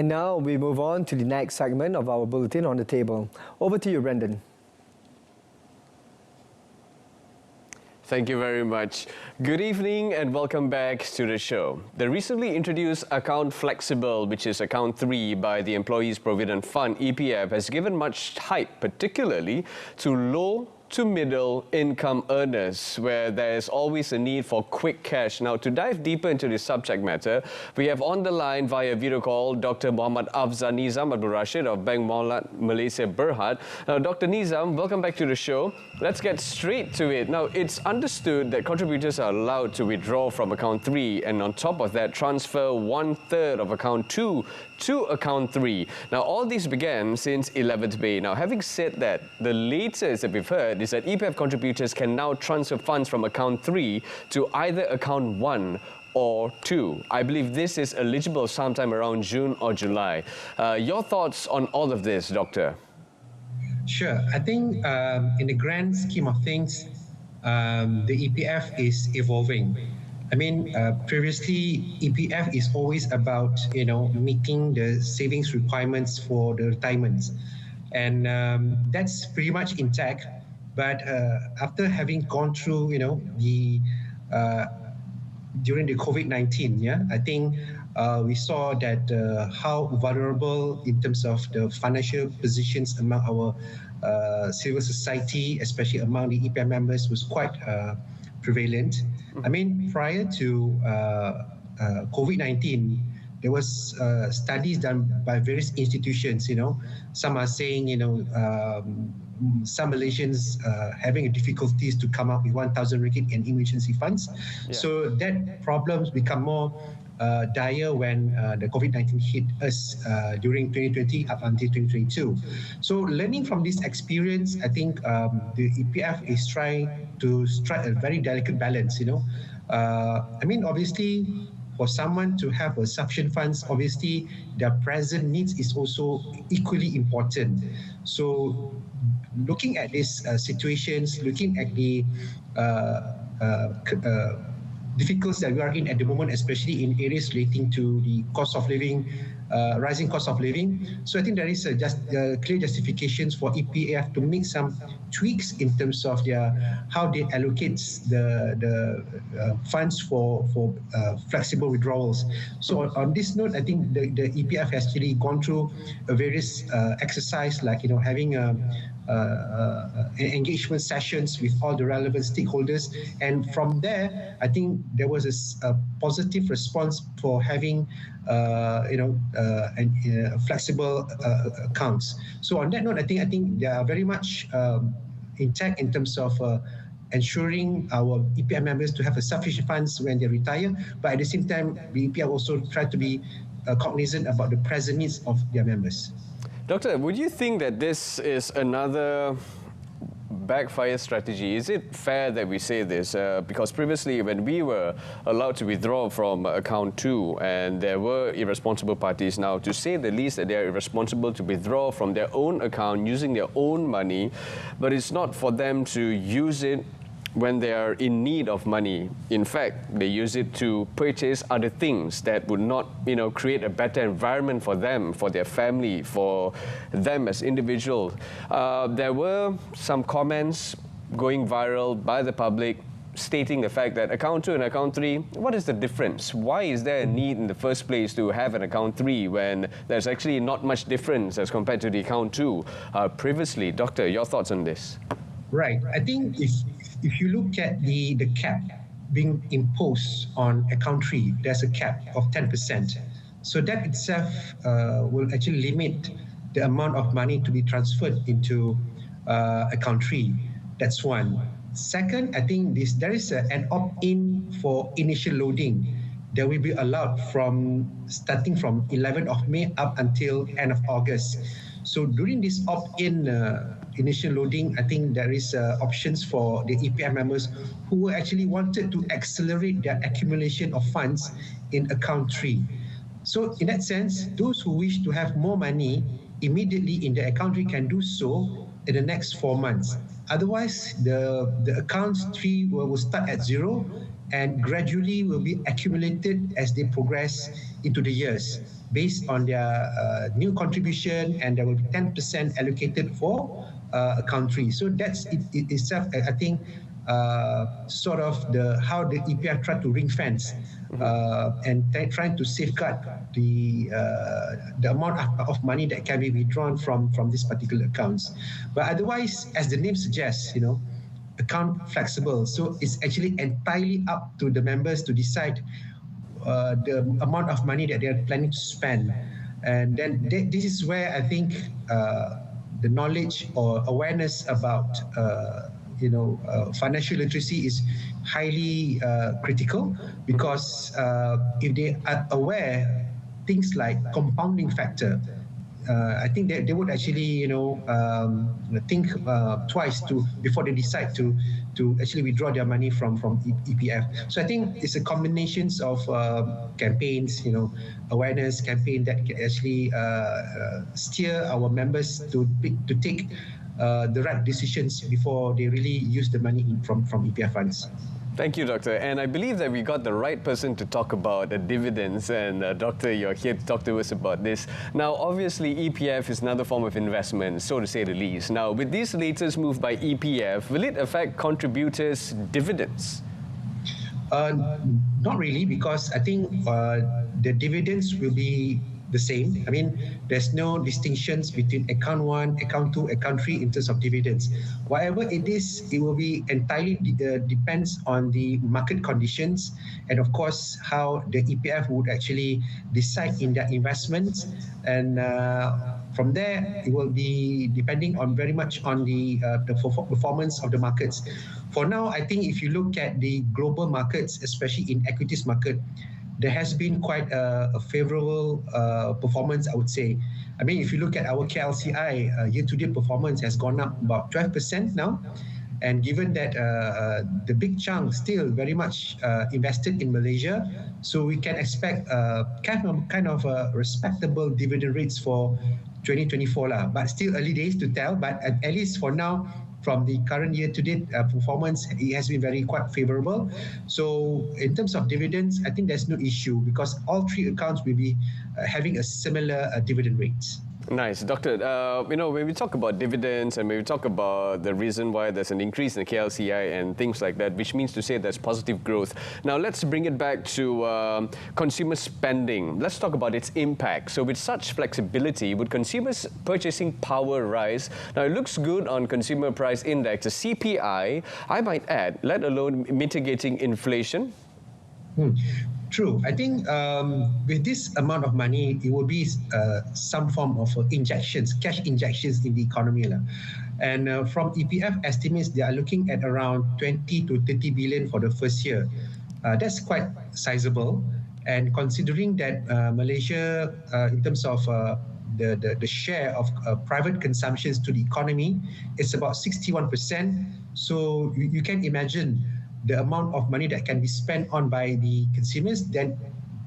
And now we move on to the next segment of our bulletin on the table. Over to you, Brendan. Thank you very much. Good evening and welcome back to the show. The recently introduced Account Flexible, which is Account 3 by the Employees Provident Fund, EPF, has given much hype, particularly to low to middle income earners, where there is always a need for quick cash. Now, to dive deeper into this subject matter, we have on the line via video call Dr. Muhammad Afzal Nizam Abdul Rashid of Bank Maulat Malaysia Berhad. Now, Dr. Nizam, welcome back to the show. Let's get straight to it. Now, it's understood that contributors are allowed to withdraw from Account 3 and on top of that, transfer 1/3 of Account 2 to Account 3. Now, all this began since 11th May. Now, having said that, the latest that we've heard is that EPF contributors can now transfer funds from Account 3 to either Account 1 or 2. I believe this is eligible sometime around June or July. Your thoughts on all of this, Doctor? Sure. I think in the grand scheme of things, the EPF is evolving. I mean, previously, EPF is always about, meeting the savings requirements for the retirements. And that's pretty much intact. But after having gone through, during the COVID-19, I think we saw that how vulnerable in terms of the financial positions among our civil society, especially among the EPF members, was quite prevalent. I mean, prior to COVID-19, there was studies done by various institutions. Some are saying, some Malaysians having difficulties to come up with 1,000 ringgit in emergency funds. Yeah. So that problems become more dire when the COVID-19 hit us during 2020 up until 2022. So learning from this experience, I think the EPF is trying to strike a very delicate balance. I mean, obviously, for someone to have a sufficient funds, obviously their present needs is also equally important. So looking at these situations, looking at the difficulties that we are in at the moment, especially in areas relating to the cost of living, rising cost of living. So I think there is clear justifications for EPF to make some tweaks in terms of how they allocate the funds for flexible withdrawals. So on this note, I think the EPF has actually gone through a various exercise, like having engagement sessions with all the relevant stakeholders, and from there, I think there was a positive response for having flexible accounts. So on that note, I think they are very much intact in terms of ensuring our EPF members to have a sufficient funds when they retire, but at the same time, the EPF also try to be cognizant about the present needs of their members. Doctor, would you think that this is another backfire strategy? Is it fair that we say this? Because previously, when we were allowed to withdraw from Account 2 and there were irresponsible parties, now to say the least that they are irresponsible to withdraw from their own account using their own money, but it's not for them to use it when they are in need of money. In fact, they use it to purchase other things that would not, create a better environment for them, for their family, for them as individuals. There were some comments going viral by the public stating the fact that Account 2 and Account 3, what is the difference? Why is there a need in the first place to have an Account 3 when there's actually not much difference as compared to the Account 2 previously? Doctor, your thoughts on this? Right. I think if you look at the cap being imposed on Account 3, there's a cap of 10%. So that itself will actually limit the amount of money to be transferred into Account 3. That's one. Second, I think there is an opt-in for initial loading that will be allowed starting from 11th of May up until end of August. So during this opt-in initial loading, I think there is options for the EPF members who actually wanted to accelerate their accumulation of funds in Account 3. So in that sense, those who wish to have more money immediately in the Account 3 can do so in the next 4 months. Otherwise, the Account 3 will start at 0 and gradually will be accumulated as they progress into the years based on their new contribution, and there will be 10% allocated for a country. So that's it itself, I think, sort of how the EPF tried to ring fence and trying to safeguard the amount of money that can be withdrawn from these particular accounts. But otherwise, as the name suggests, account flexible. So it's actually entirely up to the members to decide the amount of money that they are planning to spend. And then this is where I think the knowledge or awareness about financial literacy is highly critical, because if they are aware things like compounding factor, I think they would actually think twice before they decide to actually withdraw their money from EPF. So I think it's a combination of campaigns, awareness campaign that can actually steer our members to take the right decisions before they really use the money from EPF funds. Thank you, Doctor. And I believe that we got the right person to talk about the dividends. And Doctor, you're here to talk to us about this. Now, obviously, EPF is another form of investment, so to say the least. Now, with this latest move by EPF, will it affect contributors' dividends? Not really, because I think the dividends will be the same. I mean, there's no distinctions between account 1, account 2, account 3 in terms of dividends. Whatever it is, it will be entirely depends on the market conditions, and of course how the EPF would actually decide in their investments. And from there, it will be depending on very much on the performance of the markets. For now, I think if you look at the global markets, especially in equities market, there has been quite a favorable performance, I would say. I mean, if you look at our KLCI, year-to-date performance has gone up about 12% now. And given that the big chunk still very much invested in Malaysia, so we can expect kind of respectable dividend rates for 2024 lah. But still early days to tell. But at least for now, from the current year-to-date performance, it has been quite favorable. So in terms of dividends, I think there's no issue, because all three accounts will be having a similar dividend rates. Nice. Doctor, when we talk about dividends and when we talk about the reason why there's an increase in the KLCI and things like that, which means to say there's positive growth. Now, let's bring it back to consumer spending. Let's talk about its impact. So with such flexibility, would consumers' purchasing power rise? Now, it looks good on Consumer Price Index, the CPI, I might add, let alone mitigating inflation. True. I think with this amount of money, it will be some form of injections, cash injections in the economy. And from EPF estimates, they are looking at around 20 to 30 billion for the first year. That's quite sizable. And considering that Malaysia, in terms of the share of private consumptions to the economy, it's about 61%. So you can imagine the amount of money that can be spent on by the consumers, then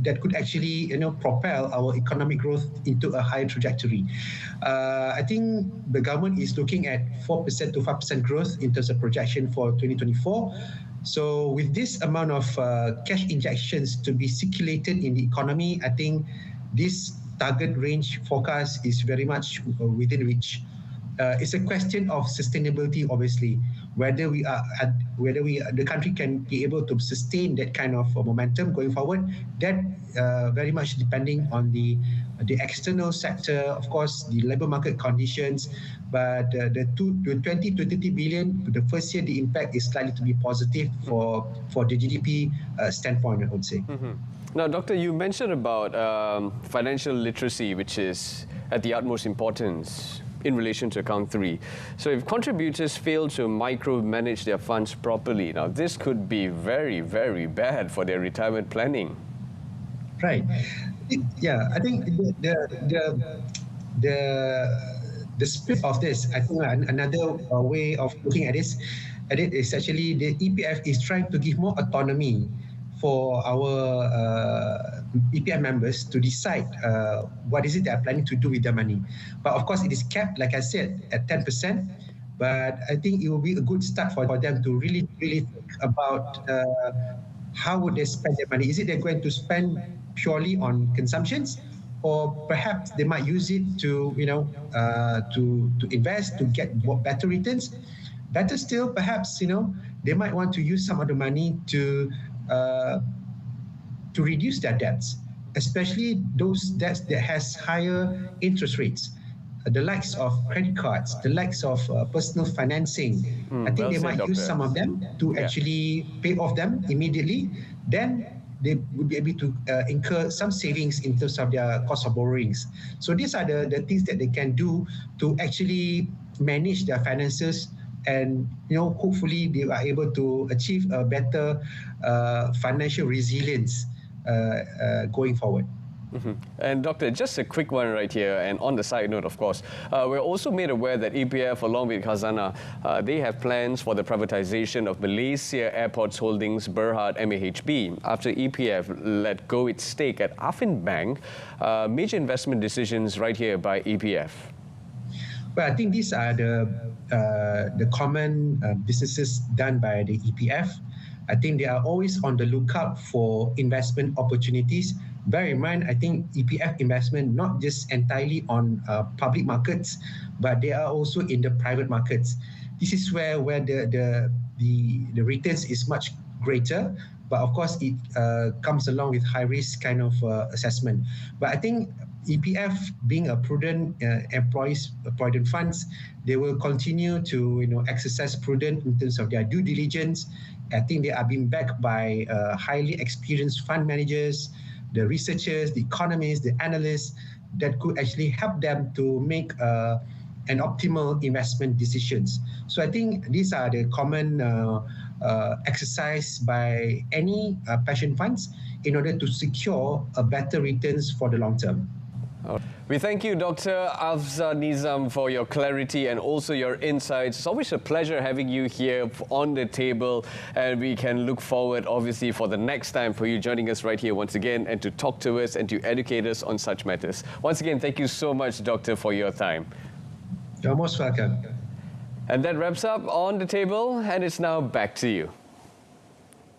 that could actually propel our economic growth into a higher trajectory. I think the government is looking at 4% to 5% growth in terms of projection for 2024. So with this amount of cash injections to be circulated in the economy, I think this target range forecast is very much within reach. It's a question of sustainability, obviously, whether the country can be able to sustain that kind of momentum going forward. That very much depending on the external sector, of course, the labour market conditions. But the 20 to 30 billion, the first year, the impact is likely to be positive for the GDP standpoint, I would say. Mm-hmm. Now, Doctor, you mentioned about financial literacy, which is at the utmost importance in relation to account 3. So if contributors fail to micromanage their funds properly, now this could be very, very bad for their retirement planning. Right. Yeah, I think the split of this, I think another way of looking at it is actually the EPF is trying to give more autonomy for our EPF members to decide what is it they are planning to do with their money. But of course, it is capped, like I said, at 10%. But I think it will be a good start for them to really think about how would they spend their money? Is it they're going to spend purely on consumptions, or perhaps they might use it to, to invest, to get better returns? Better still, perhaps, they might want to use some of the money to reduce their debts, especially those debts that has higher interest rates, the likes of credit cards, the likes of personal financing. I think they might use some of them to actually pay off them immediately. Then they would be able to incur some savings in terms of their cost of borrowings. So these are the things that they can do to actually manage their finances, and hopefully they are able to achieve a better financial resilience going forward. And Doctor, just a quick one right here, and on the side note, of course, we're also made aware that EPF, along with Khazanah, they have plans for the privatization of Malaysia Airports Holdings Berhad MAHB after EPF let go its stake at Affin Bank. Major investment decisions right here by EPF. Well, I think these are the common businesses done by the EPF. I think they are always on the lookout for investment opportunities. Bear in mind, I think EPF investment not just entirely on public markets, but they are also in the private markets. This is where the returns is much greater, but of course it comes along with high risk kind of assessment. But I think EPF, being a prudent provident funds, they will continue to exercise prudent in terms of their due diligence. I think they are being backed by highly experienced fund managers, the researchers, the economists, the analysts that could actually help them to make an optimal investment decisions. So I think these are the common exercise by any pension funds in order to secure a better returns for the long term. We thank you, Dr. Afzal Nizam, for your clarity and also your insights. It's always a pleasure having you here on the table, and we can look forward, obviously, for the next time for you joining us right here once again and to talk to us and to educate us on such matters. Once again, thank you so much, Doctor, for your time. You're most welcome. And that wraps up On the Table, and it's now back to you.